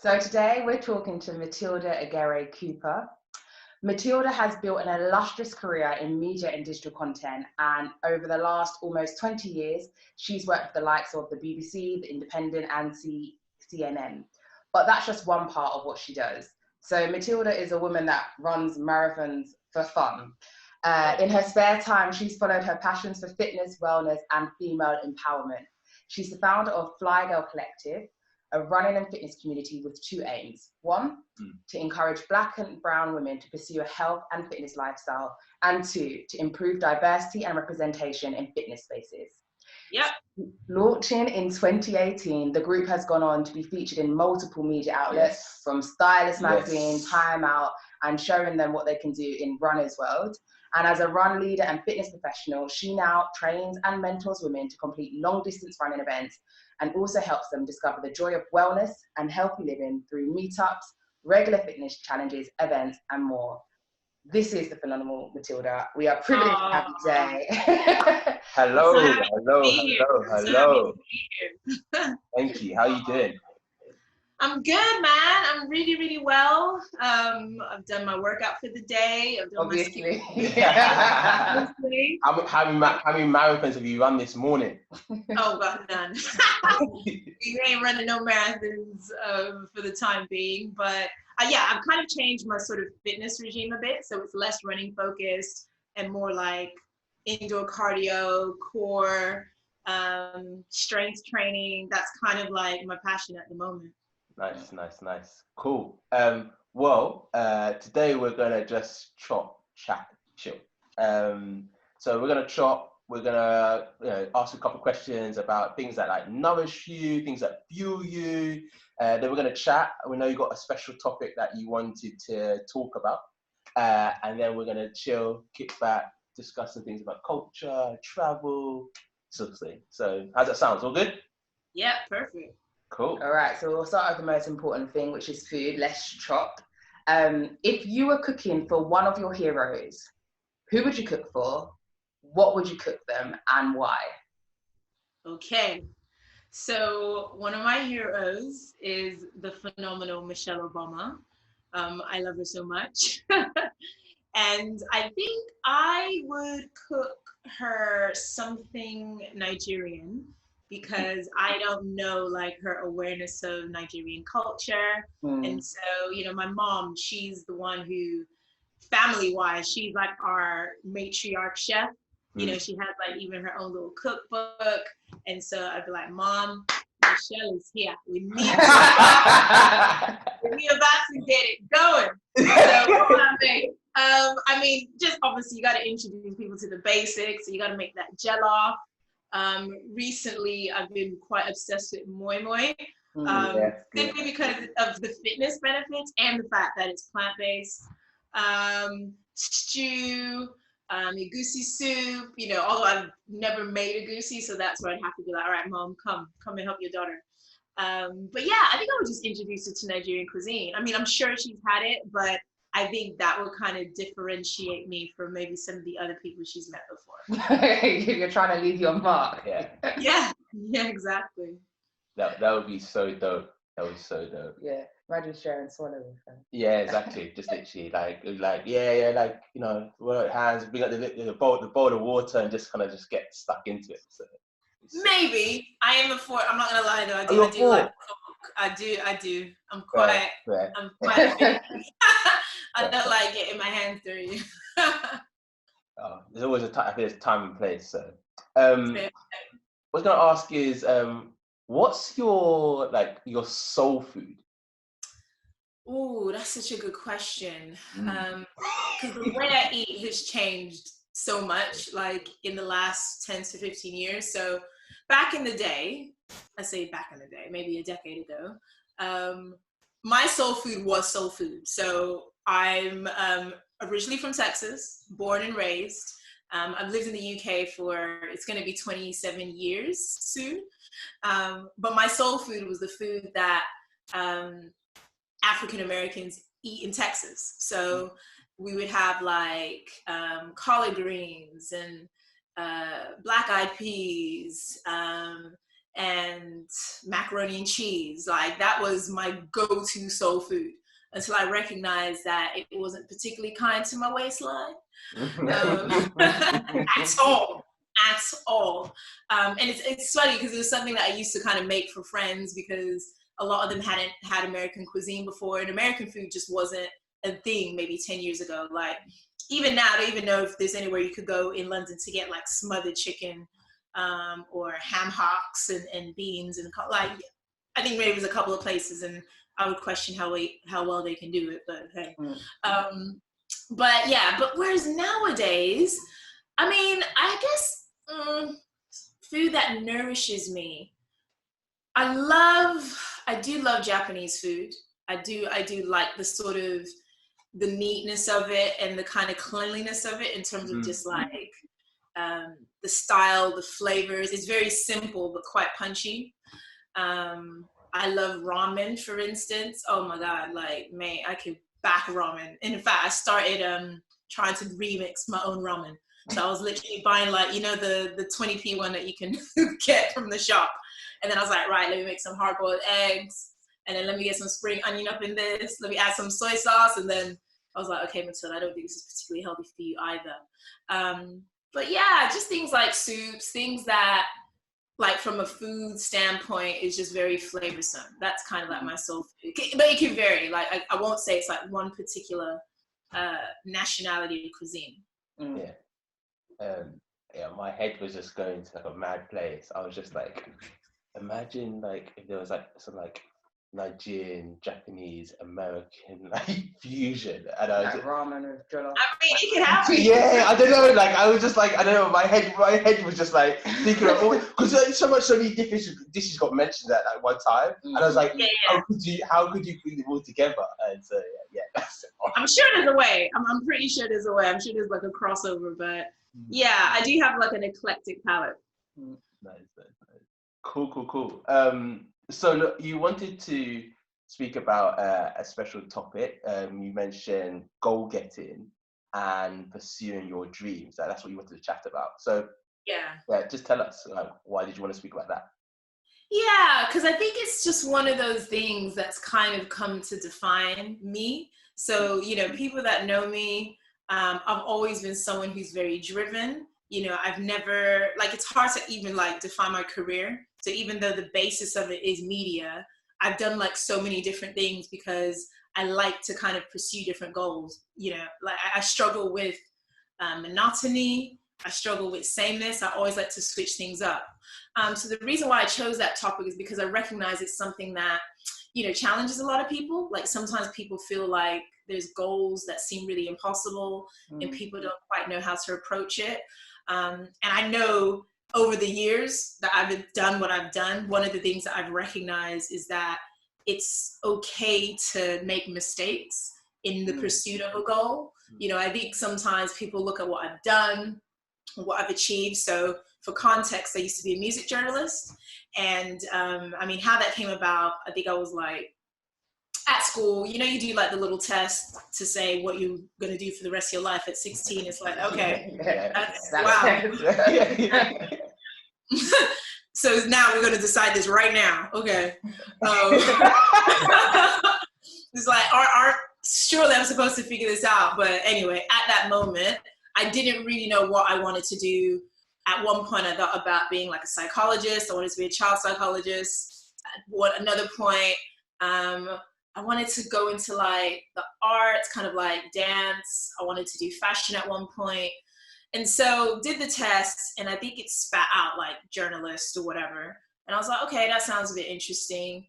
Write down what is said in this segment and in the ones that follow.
So today we're talking to Matilda Egere Cooper. Matilda has built an illustrious career in media and digital content, and over the last almost 20 years, she's worked with the likes of the BBC, The Independent, and CNN. But that's just one part of what she does. So Matilda is a woman that runs marathons for fun. In her spare time, she's followed her passions for fitness, wellness, and female empowerment. She's the founder of Fly Girl Collective, a running and fitness community with two aims. One, to encourage Black and brown women to pursue a health and fitness lifestyle. And two, to improve diversity and representation in fitness spaces. Yep. Launching in 2018, the group has gone on to be featured in multiple media outlets, from Stylist Magazine, Time Out, and showing them what they can do in runner's world. And as a run leader and fitness professional, she now trains and mentors women to complete long-distance running events, and also helps them discover the joy of wellness and healthy living through meetups, regular fitness challenges, events, and more. This is the phenomenal Matilda. We are privileged to have you today. Hello. Thank you. How are you doing? I'm good, man. I'm really, really well. I've done my workout for the day. I've done Obviously. How many marathons have you run this morning? Oh, God, none. We ain't running no marathons for the time being. But I've kind of changed my sort of fitness regime a bit. So it's less running focused and more like indoor cardio, core, strength training. That's kind of like my passion at the moment. Nice. Cool. Today we're gonna just chat, chill. So we're gonna chop. We're gonna ask a couple questions about things that like nourish you, things that fuel you. Then we're gonna chat. We know you got a special topic that you wanted to talk about, and then we're gonna chill, kick back, discuss some things about culture, travel, sort of thing. So how's that sound? All good? Yeah, perfect. Cool. All right, so we'll start with the most important thing, which is food. Let's chop. If you were cooking for one of your heroes, who would you cook for? What would you cook them, and why? Okay, so one of my heroes is the phenomenal Michelle Obama. I love her so much. And I think I would cook her something Nigerian, because I don't know like her awareness of Nigerian culture. And so, my mom, she's the one who, family-wise, she's like our matriarch chef. She has like even her own little cookbook. And so I'd be like, Mom, Michelle is here. We need to get it going. So I mean, just obviously you got to introduce people to the basics. So you got to make that jollof. Recently, I've been quite obsessed with moi moi, simply because of the fitness benefits and the fact that it's plant-based. Stew, egusi soup, although I've never made egusi, so that's where I'd have to be like, all right, Mom, come and help your daughter. But yeah, I think I would just introduce her to Nigerian cuisine. I mean, I'm sure she's had it, but I think that will kind of differentiate me from maybe some of the other people she's met before. You're trying to leave your mark. Yeah, exactly. That would be so dope. That was so dope. Yeah, imagine sharing swallowing. Yeah, exactly. Just literally roll out hands, bring up the bowl of water, and just kind of just get stuck into it. So maybe I am a four. I'm not gonna lie though. I do like cook. I do. I'm quite. I don't like getting my hands dirty. There's always a time and place. So, what I was gonna ask is, what's your soul food? Oh, that's such a good question. Because the way I eat has changed so much, like in the last 10 to 15 years. So back in the day, maybe a decade ago, my soul food was soul food. So I'm originally from Texas, born and raised. I've lived in the UK for, it's going to be 27 years soon. But my soul food was the food that African Americans eat in Texas. So we would have like collard greens and black-eyed peas, and macaroni and cheese. Like that was my go-to soul food until I recognized that it wasn't particularly kind to my waistline at all. And it's funny because it was something that I used to kind of make for friends because a lot of them hadn't had American cuisine before, and American food just wasn't a thing maybe 10 years ago. Like even now, I don't even know if there's anywhere you could go in London to get like smothered chicken or ham hocks and beans and like, I think maybe it was a couple of places, and I would question how well they can do it, but hey. But yeah, but whereas nowadays, I mean, I guess food that nourishes me. I do love Japanese food. I do like the sort of the neatness of it and the kind of cleanliness of it in terms of just like the style, the flavors. It's very simple but quite punchy. I love ramen, for instance. Oh my God, like, man, I could back ramen. And in fact, I started trying to remix my own ramen. So I was literally buying like, you know, the 20p one that you can get from the shop. And then I was like, right, let me make some hard-boiled eggs. And then let me get some spring onion up in this. Let me add some soy sauce. And then I was like, okay, Matilda, I don't think this is particularly healthy for you either. But yeah, just things like soups, things that, like from a food standpoint, is just very flavorsome. That's kind of like my soul food. But it can vary. Like I won't say it's like one particular nationality or cuisine. Yeah, my head was just going to like a mad place. I was just like, imagine like if there was like some like Nigerian, Japanese, American like fusion, and I was like ramen with jollof. I mean, it could happen. Yeah, I don't know. Like I was just like, I don't know. My head was just like thinking of because so many different dishes got mentioned at like one time, and I was like, how could you put them all together? And so yeah, that's it. I'm sure there's a way. I'm pretty sure there's a way. I'm sure there's like a crossover, but yeah, I do have like an eclectic palate. Nice. Cool. So look, you wanted to speak about a special topic. You mentioned goal getting and pursuing your dreams. That's what you wanted to chat about. So yeah, just tell us, like, why did you want to speak about that? Yeah, because I think it's just one of those things that's kind of come to define me. So, you know, people that know me, I've always been someone who's very driven. You know, I've never, like, it's hard to even like define my career. So even though the basis of it is media, I've done like so many different things because I like to kind of pursue different goals. You know, like I struggle with monotony. I struggle with sameness. I always like to switch things up. So the reason why I chose that topic is because I recognize it's something that, you know, challenges a lot of people. Like sometimes people feel like there's goals that seem really impossible and people don't quite know how to approach it. And I know over the years that I've done what I've done, one of the things that I've recognized is that it's okay to make mistakes in the pursuit of a goal. You know, I think sometimes people look at what I've done, what I've achieved. So for context, I used to be a music journalist. And I mean, how that came about, I think I was like, at school, you know, you do like the little test to say what you're going to do for the rest of your life. At 16, it's like, okay, that's wow. So now we're going to decide this right now. Okay. It's like, surely I'm supposed to figure this out. But anyway, at that moment, I didn't really know what I wanted to do. At one point, I thought about being like a psychologist. I wanted to be a child psychologist. At another point, I wanted to go into like the arts, kind of like dance. I wanted to do fashion at one point. And so did the test, and I think it spat out like journalist or whatever. And I was like, okay, that sounds a bit interesting.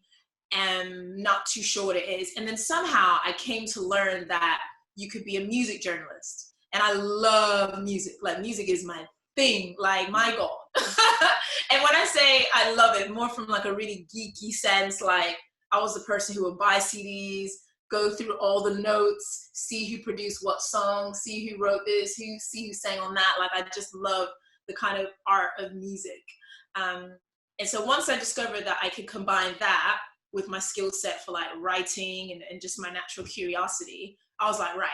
And not too sure what it is. And then somehow I came to learn that you could be a music journalist. And I love music. Like music is my thing, like my God. And when I say I love it, more from like a really geeky sense, like I was the person who would buy CDs, go through all the notes, see who produced what song, see who wrote this, see who sang on that. Like I just love the kind of art of music. And so once I discovered that I could combine that with my skill set for like writing and just my natural curiosity, I was like, right,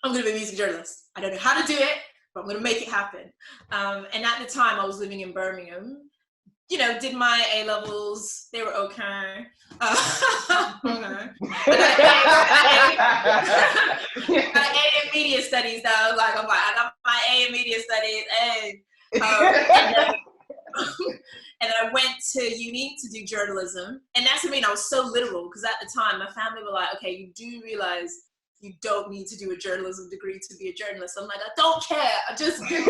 I'm gonna be a music journalist. I don't know how to do it, but I'm gonna make it happen. And at the time I was living in Birmingham, you know, did my A levels. They were okay. Okay. I got A in media studies though. Like I got my A in media studies. Hey. And then I went to uni to do journalism. And that's what I mean, I was so literal because at the time my family were like, okay, you do realize you don't need to do a journalism degree to be a journalist. I'm like, I don't care. I just I'm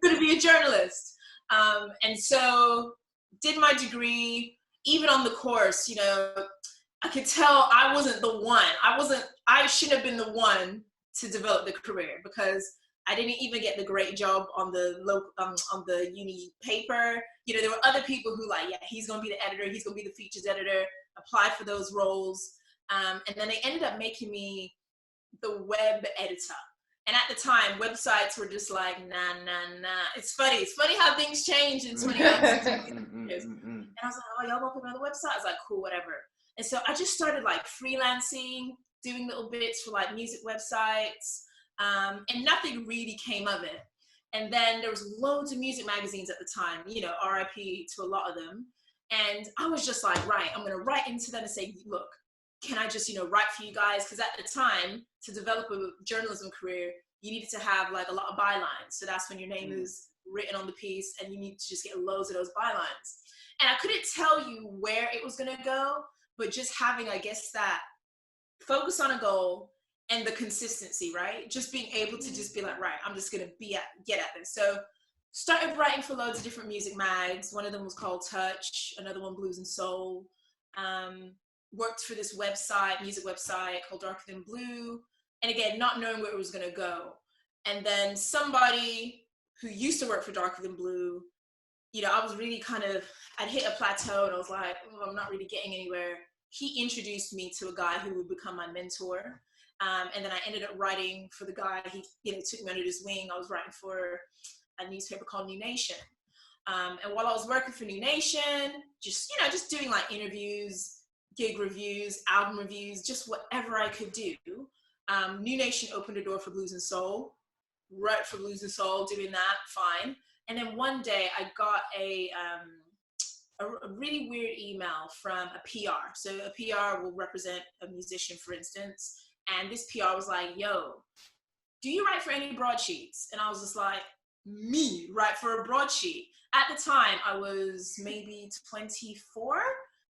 gonna be a journalist. And so did my degree. Even on the course, you know, I could tell I wasn't the one. I should have been the one to develop the career because I didn't even get the great job on the local, on the uni paper. You know, there were other people who like, yeah, he's gonna be the editor, he's gonna be the features editor, apply for those roles. And then they ended up making me the web editor. And at the time, websites were just like, nah. It's funny how things change in 2019. And I was like, oh, y'all gonna put me on the website? I was like, cool, whatever. And so I just started like freelancing, doing little bits for like music websites. And nothing really came of it. And then there was loads of music magazines at the time, you know, RIP to a lot of them. And I was just like, right, I'm gonna write into them and say, look, can I just, you know, write for you guys? Because at the time, to develop a journalism career, you needed to have like a lot of bylines. So that's when your name is written on the piece and you need to just get loads of those bylines. And I couldn't tell you where it was gonna go, but just having, I guess, that focus on a goal and the consistency, right? Just being able to just be like, right, I'm just gonna get at this. So started writing for loads of different music mags. One of them was called Touch, another one Blues and Soul. Worked for this website, music website called Darker Than Blue. And again, not knowing where it was gonna go. And then somebody who used to work for Darker Than Blue, you know, I was really I'd hit a plateau and I was like, oh, I'm not really getting anywhere. He introduced me to a guy who would become my mentor. And then I ended up writing for the guy. He, you know, took me under his wing. I was writing for a newspaper called New Nation. And while I was working for New Nation, just doing like interviews, gig reviews, album reviews, just whatever I could do. New Nation opened a door for Blues and Soul. Wrote for Blues and Soul, doing that, fine. And then one day I got a really weird email from a PR. So a PR will represent a musician, for instance. And this PR was like, yo, do you write for any broadsheets? And I was just like, me, write for a broadsheet. At the time, I was maybe 24.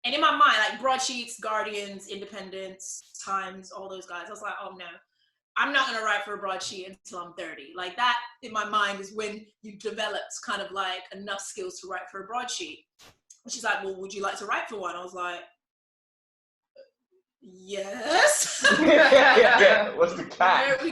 And in my mind, like broadsheets, Guardians, Independence, Times, all those guys, I was like, oh no, I'm not gonna write for a broadsheet until I'm 30. Like that, in my mind, is when you developed kind of like enough skills to write for a broadsheet. And she's like, well, would you like to write for one? I was like, yes. Yeah. What's the catch?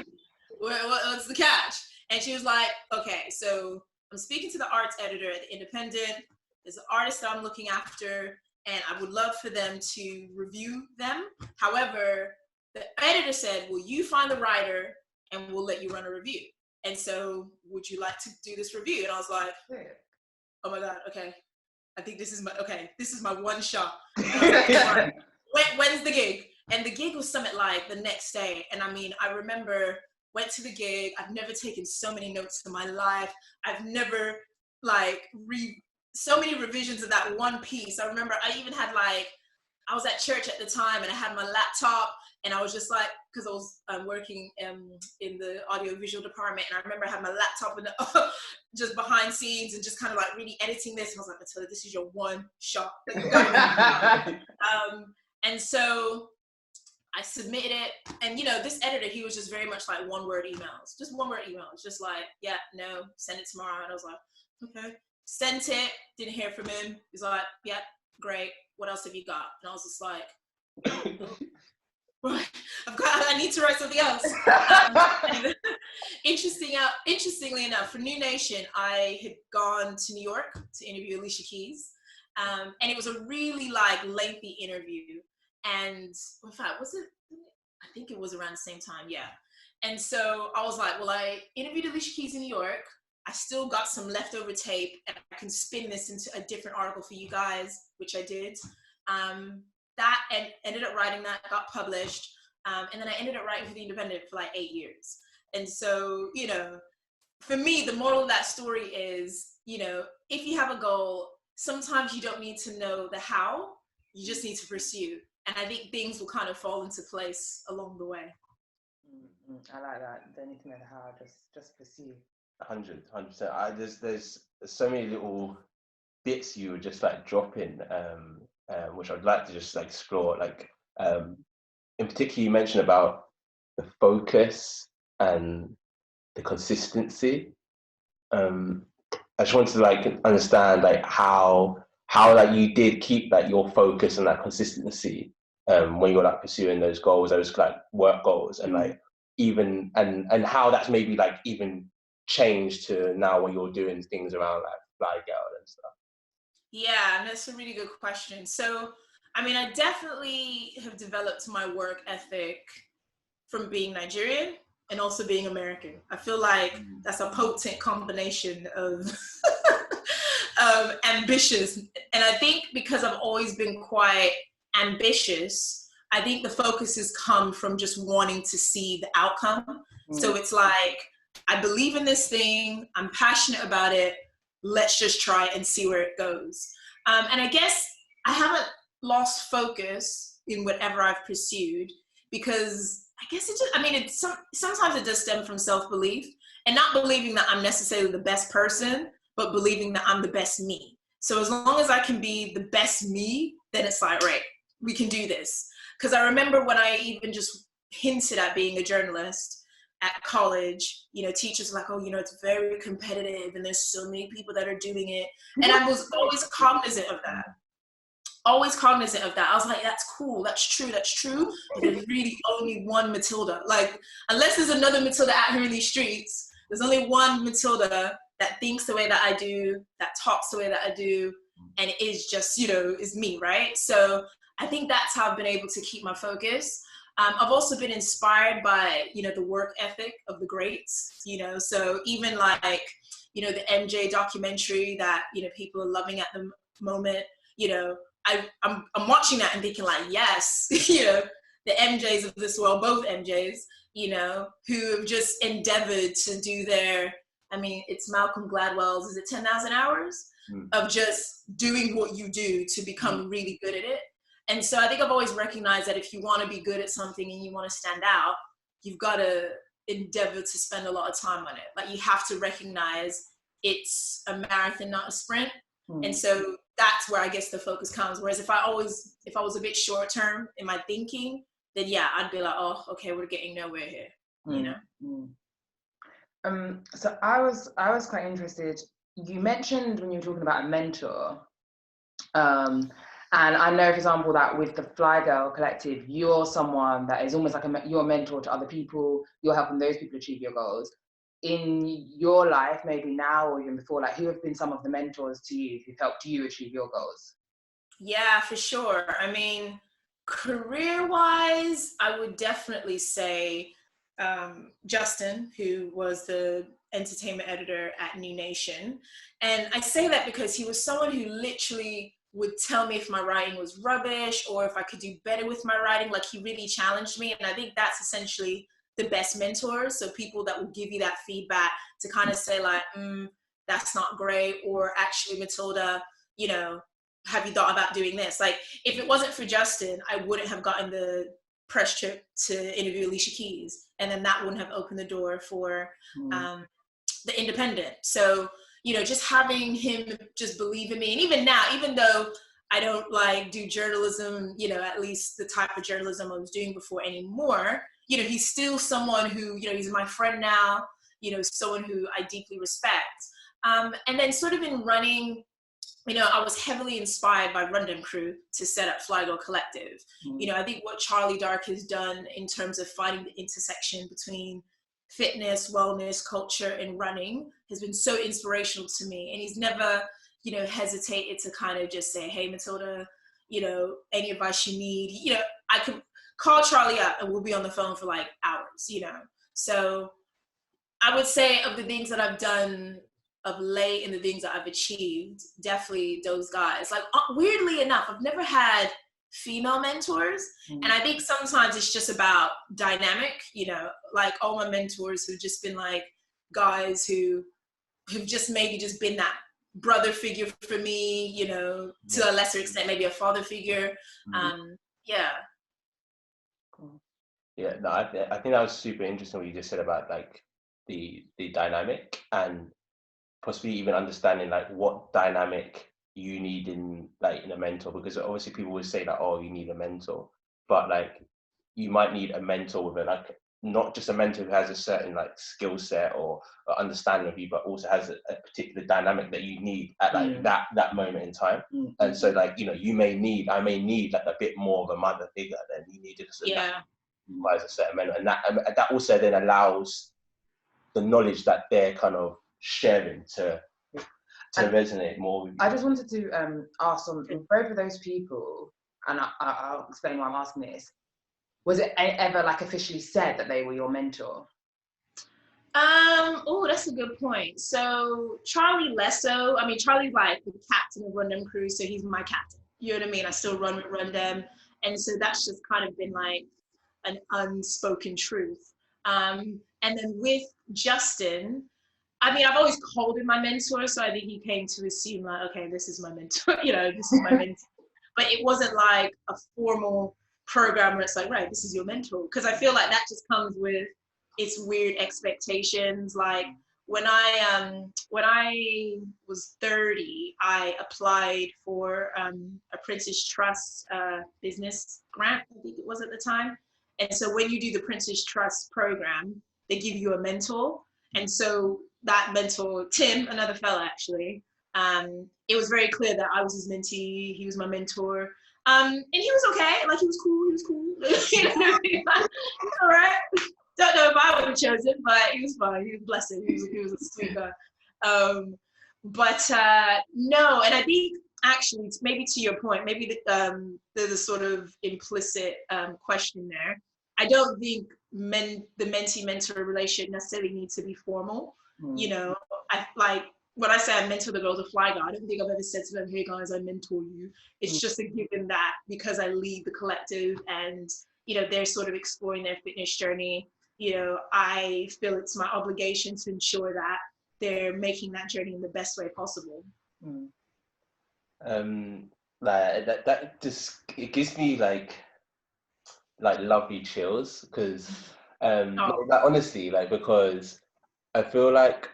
What's the catch? And she was like, okay, so I'm speaking to the arts editor at the Independent. There's an artist that I'm looking after, and I would love for them to review them. However, the editor said, will you find the writer and we'll let you run a review? And so would you like to do this review? And I was like, oh my God, okay. I think this is my one shot. When's the gig? And the gig was something like the next day. And I mean, I remember went to the gig. I've never taken so many notes in my life. I've never like so many revisions of that one piece. I remember I even had like, I was at church at the time and I had my laptop and I was just like, because I was working in the audio-visual department, and I remember I had my laptop in the, just behind scenes and just kind of like really editing this. And I was like, Matilda, this is your one shot. And so I submitted it, and you know, this editor, he was just very much like one-word emails, just like, yeah, no, send it tomorrow. And I was like, okay, sent it, didn't hear from him. He's like, yeah, great. What else have you got? And I was just like, oh, right, I need to write something else. Interestingly enough, for New Nation, I had gone to New York to interview Alicia Keys. And it was a really like lengthy interview. And in fact, I think it was around the same time, yeah. And so I was like, well, I interviewed Alicia Keys in New York. I still got some leftover tape and I can spin this into a different article for you guys, which I did. That and ended up writing that, got published. And then I ended up writing for the Independent for like 8 years. And so, you know, for me, the moral of that story is, you know, if you have a goal, sometimes you don't need to know the how, you just need to pursue. And I think things will kind of fall into place along the way. I like that. Don't need to know the how, just pursue. 100%. There's so many little bits you would just like drop in, which I'd like to just like explore. Like, in particular, you mentioned about the focus and the consistency. I just wanted to like understand like how like you did keep like your focus and that consistency when you're like pursuing those goals, those like work goals, and like even and how that's maybe like even changed to now when you're doing things around like Fly Girl and stuff. Yeah, that's a really good question. So, I mean, I definitely have developed my work ethic from being Nigerian and also being American. I feel like that's a potent combination of ambitious. And I think because I've always been quite ambitious, I think the focus has come from just wanting to see the outcome. So it's like, I believe in this thing, I'm passionate about it, let's just try and see where it goes. And I guess I haven't lost focus in whatever I've pursued, because I guess it just, I mean, sometimes it does stem from self-belief and not believing that I'm necessarily the best person, but believing that I'm the best me. So as long as I can be the best me, then it's like, right, we can do this. Because I remember when I even just hinted at being a journalist at college, you know, teachers were like, oh, you know, it's very competitive and there's so many people that are doing it. And I was always cognizant of that. I was like, that's cool, that's true. But there's really only one Matilda. Like, unless there's another Matilda out here in these streets, there's only one Matilda that thinks the way that I do, that talks the way that I do, and it is just, you know, is me, right? So I think that's how I've been able to keep my focus. I've also been inspired by, you know, the work ethic of the greats, you know, so even like, you know, the MJ documentary that, you know, people are loving at the moment, you know, I'm watching that and thinking like, yes, you know, the MJs of this world, both MJs, you know, who have just endeavored to do their, I mean, it's Malcolm Gladwell's, is it 10,000 hours of just doing what you do to become really good at it. And so I think I've always recognized that if you want to be good at something and you want to stand out, you've got to endeavor to spend a lot of time on it. Like, you have to recognize it's a marathon, not a sprint. And so that's where I guess the focus comes. Whereas if I was a bit short term in my thinking, then yeah, I'd be like, oh, okay, we're getting nowhere here, you know? So I was quite interested. You mentioned when you were talking about a mentor, and I know, for example, that with the Fly Girl Collective, you're someone that is almost like you're a mentor to other people. You're helping those people achieve your goals. In your life, maybe now or even before, like, who have been some of the mentors to you who've helped you achieve your goals? Yeah, for sure. I mean, career-wise, I would definitely say Justin, who was the entertainment editor at New Nation. And I say that because he was someone who literally would tell me if my writing was rubbish or if I could do better with my writing. Like, he really challenged me. And I think that's essentially the best mentors. So people that will give you that feedback to kind of say like, that's not great, or actually, Matilda, you know, have you thought about doing this? Like, if it wasn't for Justin, I wouldn't have gotten the press trip to interview Alicia Keys, and then that wouldn't have opened the door for the Independent. So, you know, just having him just believe in me. And even now, even though I don't like do journalism, you know, at least the type of journalism I was doing before anymore, you know, he's still someone who, you know, he's my friend now, you know, someone who I deeply respect. And then sort of in running, you know, I was heavily inspired by Rundum Crew to set up Fly Girl Collective. You know, I think what Charlie Dark has done in terms of finding the intersection between fitness, wellness, culture, and running has been so inspirational to me. And he's never, you know, hesitated to kind of just say, hey, Matilda, you know, any advice you need, you know, I could call Charlie up and we'll be on the phone for like hours, you know. So I would say of the things that I've done of late and the things that I've achieved, definitely those guys. Like, weirdly enough, I've never had female mentors. And I think sometimes it's just about dynamic, you know, like all my mentors have just been like guys who have just maybe just been that brother figure for me, you know, to a lesser extent, maybe a father figure. Yeah. Cool. Yeah, no, I think that was super interesting what you just said about like the dynamic, and possibly even understanding like what dynamic you need in a mentor, because obviously people would say that, oh, you need a mentor, but like you might need a mentor with like not just a mentor who has a certain like skill set or understanding of you, but also has a particular dynamic that you need at like that moment in time. And so like, you know, I may need like a bit more of a mother figure than you needed as a certain mentor, and that also then allows the knowledge that they're kind of sharing to resonate more with you. I just wanted to ask on both of those people, and I'll explain why I'm asking this. Was it ever like officially said that they were your mentor? Oh, that's a good point. So Charlie less so. I mean, Charlie's like the captain of Run Them Crew, so he's my captain. You know what I mean? I still run them, and so that's just kind of been like an unspoken truth. And then with Justin, I mean, I've always called him my mentor, so I think he came to assume like, okay, this is my mentor. You know, this is my mentor. But it wasn't like a formal program where it's like, right, this is your mentor, because I feel like that just comes with its weird expectations. Like when I was 30, I applied for a Prince's Trust business grant, I think it was at the time. And so when you do the Prince's Trust program, they give you a mentor. And so that mentor, Tim, another fella actually, it was very clear that I was his mentee, he was my mentor. And he was okay, like he was cool. You know, all right. Don't know if I would have chosen, but he was fine. He was blessed. He was a sweet guy. But no, and I think actually, maybe to your point, maybe there's a sort of implicit question there. I don't think the mentee-mentor relationship necessarily needs to be formal. You know, I like when I say I mentor the girls of Fly Guy, I don't think I've ever said to them, hey guys, I mentor you. It's just a given that because I lead the collective and, you know, they're sort of exploring their fitness journey. You know, I feel it's my obligation to ensure that they're making that journey in the best way possible. Like that just, it gives me like lovely chills, because like, honestly, like, because I feel like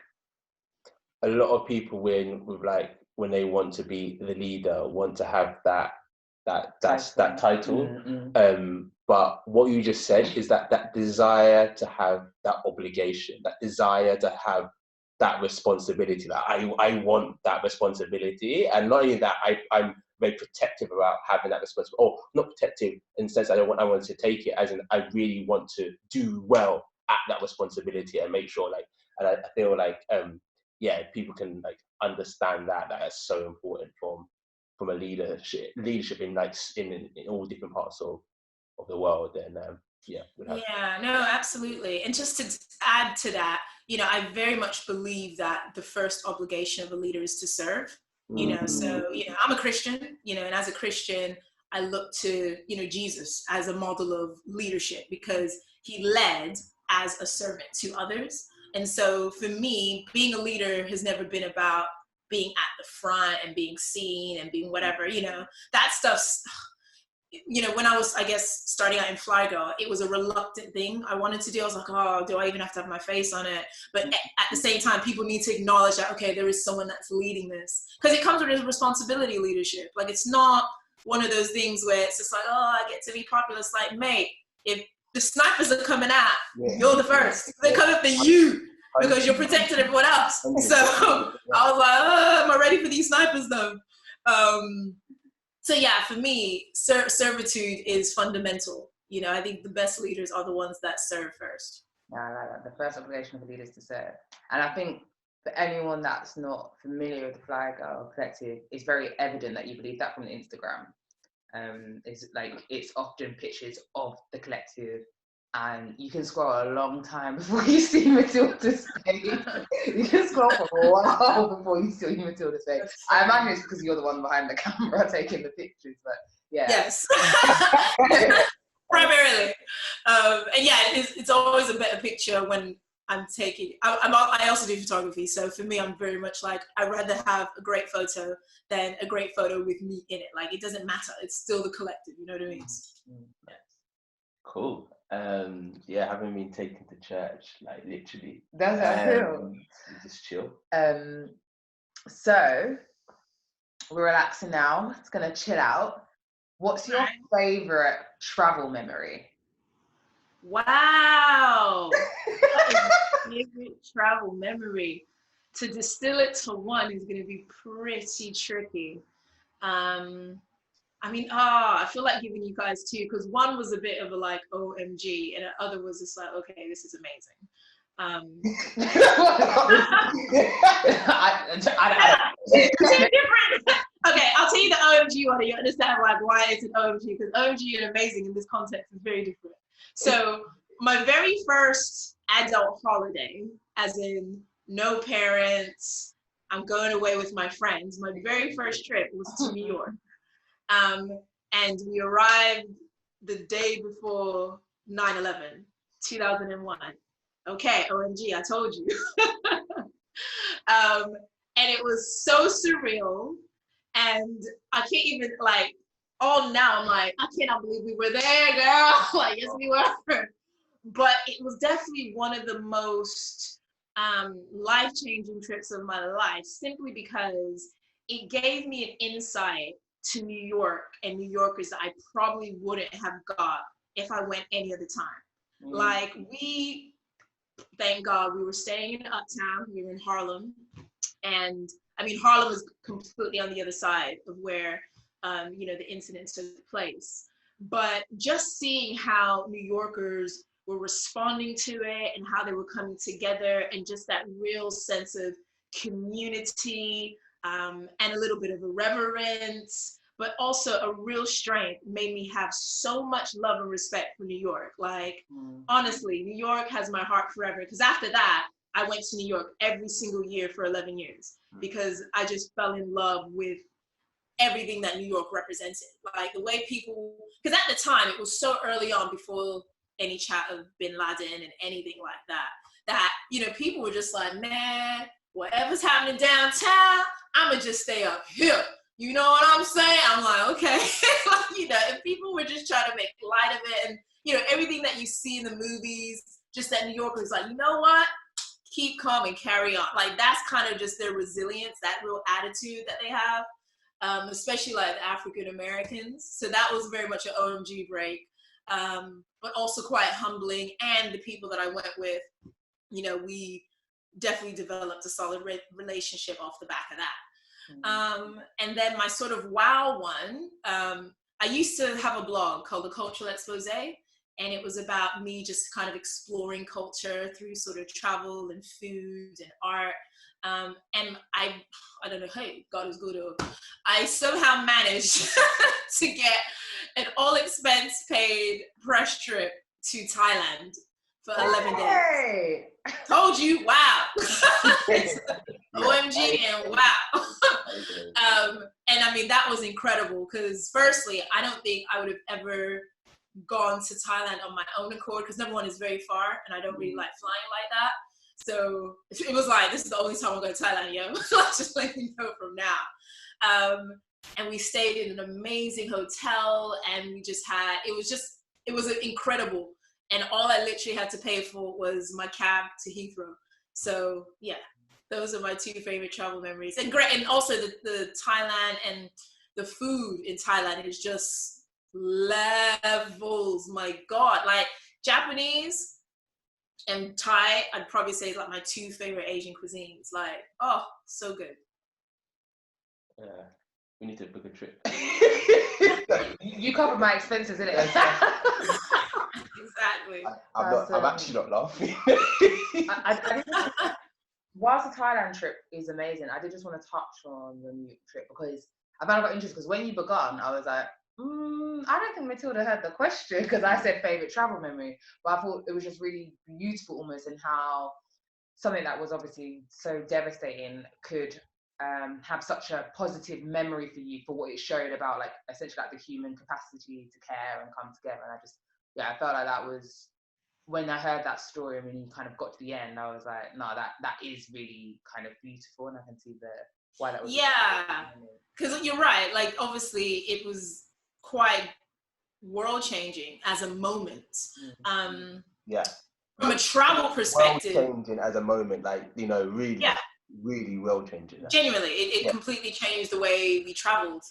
a lot of people when they want to be the leader want to have that title. But what you just said is that desire to have that obligation, that desire to have that responsibility, that I want that responsibility. And not only that, I'm very protective about having that responsibility, or not protective in the sense I want to take it, as in I really want to do well at that responsibility and make sure, like, and I feel like people can like understand that is so important from a leadership in like in all different parts of the world. And no, absolutely. And just to add to that, you know, I very much believe that the first obligation of a leader is to serve. You know, so, you know, I'm a Christian, you know, and as a Christian, I look to, you know, Jesus as a model of leadership because he led as a servant to others. And so for me, being a leader has never been about being at the front and being seen and being whatever, you know, that stuff's, you know, when I was, I guess, starting out in Fly Girl, it was a reluctant thing I wanted to do. I was like, oh, do I even have to have my face on it? But at the same time, people need to acknowledge that, okay, there is someone that's leading this. Because it comes with a responsibility leadership. Like, it's not one of those things where it's just like, oh, I get to be popular. It's like, mate, if the snipers are coming out, you're the first. They're coming for you because you're protecting everyone else. So I was like, oh, am I ready for these snipers though? So yeah, for me, servitude is fundamental. You know, I think the best leaders are the ones that serve first. Yeah, I like that. The first obligation of a leader is to serve. And I think for anyone that's not familiar with the Fly Girl Collective, it's very evident that you believe that from the Instagram. It's like, it's often pictures of the collective, and you can scroll a long time before you see Matilda's face. You can scroll for a while before you see Matilda's face. I imagine it's because you're the one behind the camera taking the pictures, but yeah. Yes. Primarily. And yeah, it's always a better picture when I also do photography, so for me, I'm very much like, I'd rather have a great photo than a great photo with me in it. Like, it doesn't matter. It's still the collective, you know what I mean? Yes. Cool. Yeah, having been taken to church, like literally. That's how I feel. Just chill. So we're relaxing now. It's gonna chill out. What's your favorite travel memory? Wow. Favorite travel memory. To distill it to one is going to be pretty tricky. I feel like giving you guys two, because one was a bit of a like OMG, and the other was just like, okay, this is amazing. Okay, I'll tell you the OMG one, and you understand why it's an OMG, because OMG and amazing in this context is very different. So my very first adult holiday, as in no parents, I'm going away with my friends. My very first trip was to New York. And we arrived the day before 9/11, 2001. Okay, OMG, I told you. And it was so surreal. And I can't even, like, now I'm like, I cannot believe we were there, girl. Like, yes, we were. But it was definitely one of the most life-changing trips of my life, simply because it gave me an insight to New York and New Yorkers that I probably wouldn't have got if I went any other time. Like, thank God, we were staying in Uptown. We were in Harlem. And I mean, Harlem was completely on the other side of where, the incidents took place. But just seeing how New Yorkers were responding to it and how they were coming together, and just that real sense of community, and a little bit of irreverence, but also a real strength, made me have so much love and respect for New York. Like, honestly, New York has my heart forever. Because after that, I went to New York every single year for 11 years, because I just fell in love with everything that New York represented. Like, the way people, because at the time, it was so early on, before any chat of Bin Laden and anything like that, people were just like, man, whatever's happening downtown, I'ma just stay up here. You know what I'm saying? I'm like, okay. And people were just trying to make light of it. And, everything that you see in the movies, just that New Yorkers like, you know what? Keep calm and carry on. Like, that's kind of just their resilience, that real attitude that they have, especially like the African Americans. So that was very much an OMG break, but also quite humbling. And the people that I went with, we definitely developed a solid relationship off the back of that. And then my sort of wow one, I used to have a blog called The Cultural Expose, and it was about me just kind of exploring culture through sort of travel and food and art. And I don't know, hey, God is good. I somehow managed to get an all expense paid press trip to Thailand for 11 days. Told you, wow. OMG and wow. And I mean, that was incredible, because firstly, I don't think I would have ever gone to Thailand on my own accord, because number one, is very far and I don't really like flying like that. So it was like, this is the only time I'm going to Thailand, yo. Just let you know from now. And we stayed in an amazing hotel, and we just had, it was incredible. And all I literally had to pay for was my cab to Heathrow. So yeah, those are my two favorite travel memories. And great, and also the Thailand, and the food in Thailand is just levels. My God, like Japanese and Thai, I'd probably say like my two favorite Asian cuisines. Like, oh, so good. Yeah, we need to book a trip. You covered my expenses, innit? Exactly. I'm actually not laughing. Whilst the Thailand trip is amazing, I did just want to touch on the New York trip, because I found it interesting, because when you began, I was like, I don't think Matilda heard the question, because I said favorite travel memory, but I thought it was just really beautiful almost in how something that was obviously so devastating could have such a positive memory for you, for what it showed about, like, essentially like the human capacity to care and come together. And I felt like that was when I heard that story, when you kind of got to the end, I was like, no, that is really kind of beautiful, and I can see why that was. Yeah, because you're right. Like, obviously, it was quite world changing as a moment. Yeah. From a travel perspective, world changing as a moment, like, you know, really, yeah, really world changing. Genuinely, it completely changed the way we traveled.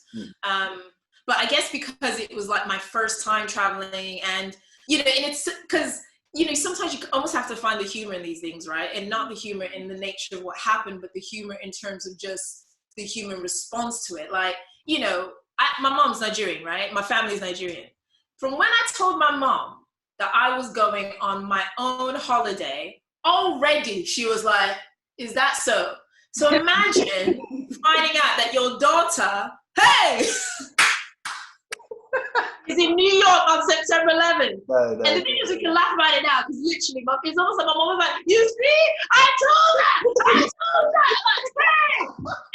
But I guess because it was like my first time traveling, and you know, and it's because, you know, sometimes you almost have to find the humor in these things, right? And not the humor in the nature of what happened, but the humor in terms of just the human response to it. Like, you know, my mom's Nigerian, right? My family's Nigerian. From when I told my mom that I was going on my own holiday, already she was like, is that so? So imagine finding out that your daughter, hey, is in New York on September 11th. No. And the thing is, we can laugh about it now, because literally, it's almost like my mom was like, you see, I told her, like, hey!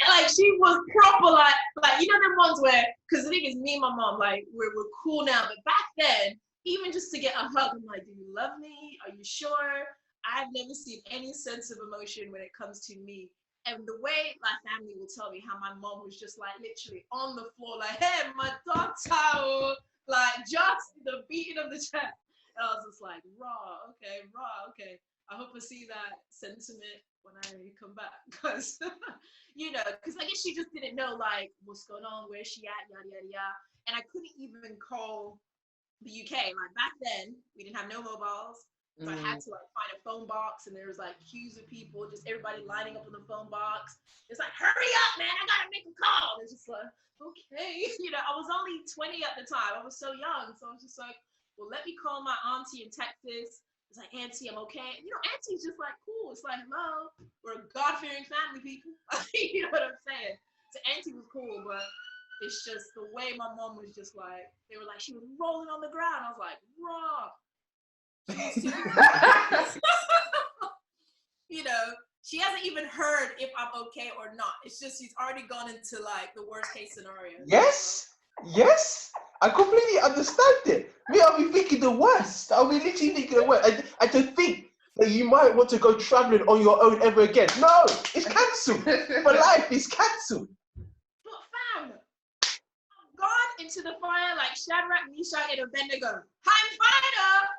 And like, she was proper, like, you know, them ones where, because the thing is, me and my mom, like, we're cool now, but back then, even just to get a hug, I'm like, do you love me? Are you sure? I've never seen any sense of emotion when it comes to me. And the way my family will tell me how my mom was just like literally on the floor, like, hey, my daughter, like just the beating of the chest. And I was just like, raw, okay. I hope I see that sentiment when I come back. Because, you know, because I guess she just didn't know, like, what's going on, where's she at, yada, yada, yada. And I couldn't even call the UK. Like, back then, we didn't have no mobiles. So I had to like find a phone box, and there was like queues of people, just everybody lining up on the phone box. It's like, hurry up, man, I gotta make a call. And it's just like, okay. You know, I was only 20 at the time. I was so young. So I was just like, well, let me call my auntie in Texas. It's like, auntie, I'm okay. You know, auntie's just like, cool. It's like, hello, we're a God-fearing family, people. You know what I'm saying? So auntie was cool, but it's just the way my mom was just like, they were like, she was rolling on the ground. I was like, raw. You know, she hasn't even heard if I'm okay or not. It's just she's already gone into like the worst case scenario. Yes, I completely understand it. Me, I'll be thinking the worst. I'll be literally thinking the worst. And to think that you might want to go traveling on your own ever again. No, it's cancelled. For life, it's cancelled. But fam, gone into the fire like Shadrach, Meshach, and Abednego. I'm fired up.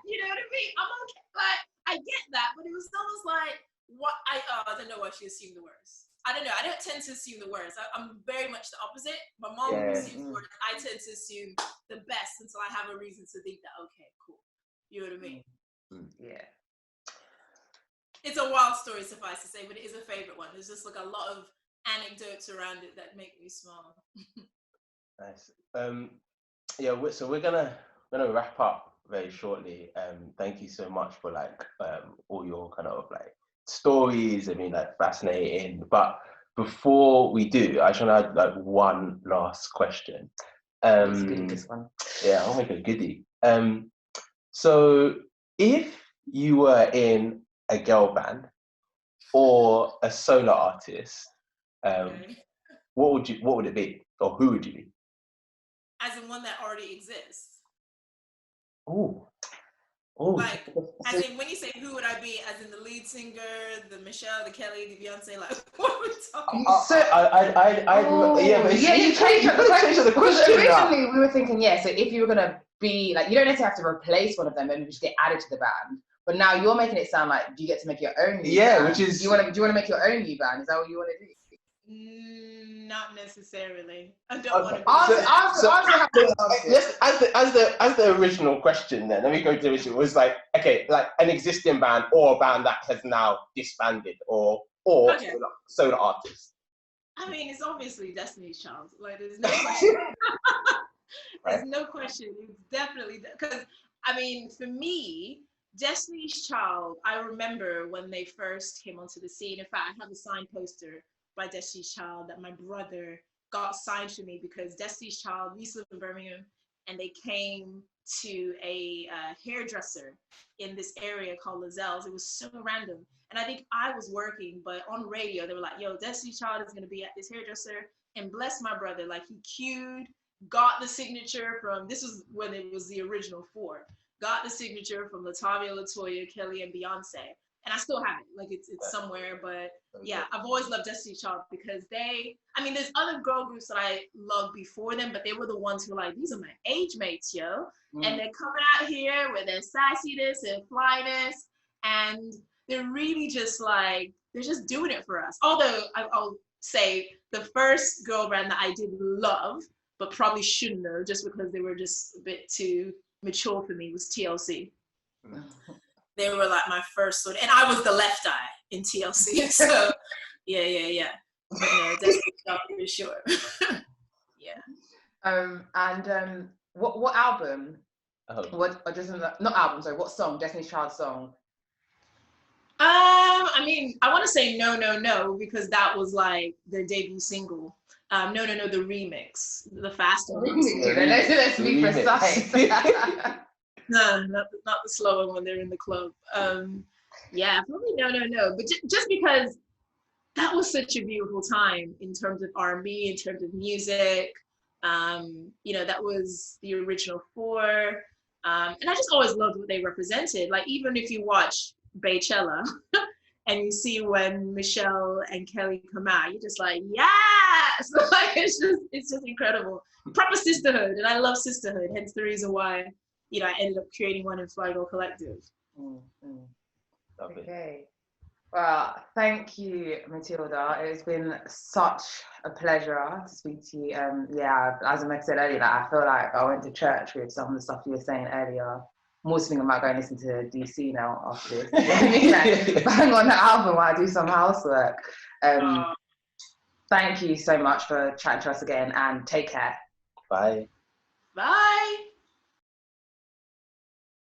You know what I mean? I'm okay. Like, I get that, but it was almost like, what I don't know why she assumed the worst. I don't know. I don't tend to assume the worst. I'm very much the opposite. My mom assumes the worst. I tend to assume the best until I have a reason to think that, okay, cool. You know what I mean? Yeah. It's a wild story, suffice to say, but it is a favorite one. There's just like a lot of anecdotes around it that make me smile. Nice. Yeah, so we're gonna wrap up very shortly. Thank you so much for like all your kind of like stories. I mean, like fascinating. But before we do, I just want to add like one last question. This one. Yeah, I'll make a goodie. So if you were in a girl band or a solo artist, what would it be, or who would you be? As in one that already exists. Oh. Like, as in, when you say who would I be, as in the lead singer, the Michelle, the Kelly, the Beyonce, like, what are we talking about? You changed the question. Originally, now. we were thinking, so if you were going to be, like, you don't necessarily have to replace one of them, maybe just get added to the band. But now you're making it sound like you get to make your own new band. Which is... Do you want to make your own new band? Is that what you want to do? Not necessarily. I don't want to. As the original question, then let me go to the issue. It was like, okay, like an existing band or a band that has now disbanded, or solo artist. I mean, it's obviously Destiny's Child. Like, there's no question. There's no question. It's definitely, because I mean, for me, Destiny's Child, I remember when they first came onto the scene. In fact, I have a signed poster by Destiny's Child that my brother got signed for me, because Destiny's Child, we used to live in Birmingham, and they came to a hairdresser in this area called Lazelle's. It was so random. And I think I was working, but on radio, they were like, yo, Destiny's Child is gonna be at this hairdresser. And bless my brother, like he queued, got the signature from, this was when it was the original 4. got the signature from Latavia, Latoya, Kelly, and Beyonce. And I still have it. Like it's somewhere, but yeah, I've always loved Destiny's Child because there's other girl groups that I loved before them, but they were the ones who were like, these are my age mates, yo. And they're coming out here with their sassiness and flyness, and they're really just like, they're just doing it for us. Although I'll say the first girl band that I did love, but probably shouldn't have just because they were just a bit too mature for me, was TLC. They were like my first sort of, and I was the left eye in TLC. So yeah. But no, Destiny's Child for sure. Yeah. What album? What song? Destiny's Child song? I mean, I want to say No, because that was like their debut single. No, the remix, the faster one. Let's be precise. No, not the slower when they're in the club. Yeah, probably No. But just because that was such a beautiful time in terms of R&B, in terms of music. That was the original four. And I just always loved what they represented. Like, even if you watch Baychella and you see when Michelle and Kelly come out, you're just like, yes! Like, it's just incredible. Proper sisterhood, and I love sisterhood, hence the reason why, I ended up creating one in Flygo Collective. Okay. Well, thank you, Matilda. It's been such a pleasure to speak to you. As I said earlier, I feel like I went to church with some of the stuff you were saying earlier. I'm also thinking about going to listen to DC now after this. Bang on the album while I do some housework. Thank you so much for chatting to us again, and take care. Bye. Bye.